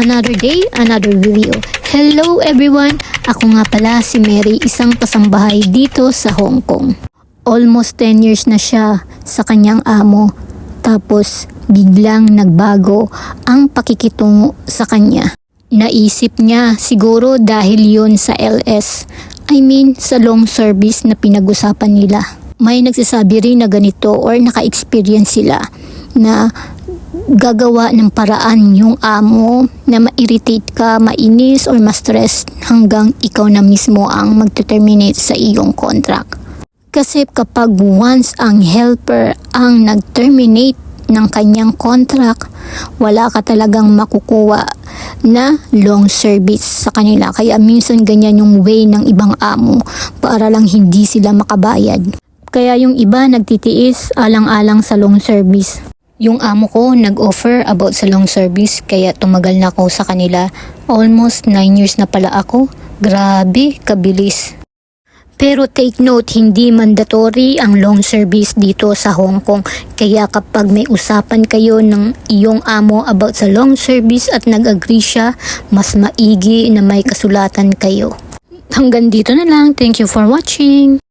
Another day, another video. Hello everyone! Ako nga pala si Mary, isang kasambahay dito sa Hong Kong. Almost 10 years na siya sa kanyang amo. Tapos biglang nagbago ang pakikitungo sa kanya. Naisip niya siguro dahil yun sa LS. I mean sa long service na pinag-usapan nila. May nagsasabi rin na ganito or naka-experience sila na gagawa ng paraan yung amo na ma-irritate ka, mainis or ma-stress hanggang ikaw na mismo ang magte-terminate sa iyong contract. Kasi kapag once ang helper ang nag-terminate ng kanyang contract, wala ka talagang makukuha na long service sa kanila. Kaya minsan ganyan yung way ng ibang amo para lang hindi sila makabayad. Kaya yung iba nagtitiis alang-alang sa long service. Yung amo ko nag-offer about sa long service kaya tumagal na ako sa kanila. Almost 9 years na pala ako. Grabe, kabilis. Pero take note, hindi mandatory ang long service dito sa Hong Kong. Kaya kapag may usapan kayo ng iyong amo about sa long service at nag-agree siya, mas maigi na may kasulatan kayo. Hanggang dito na lang. Thank you for watching.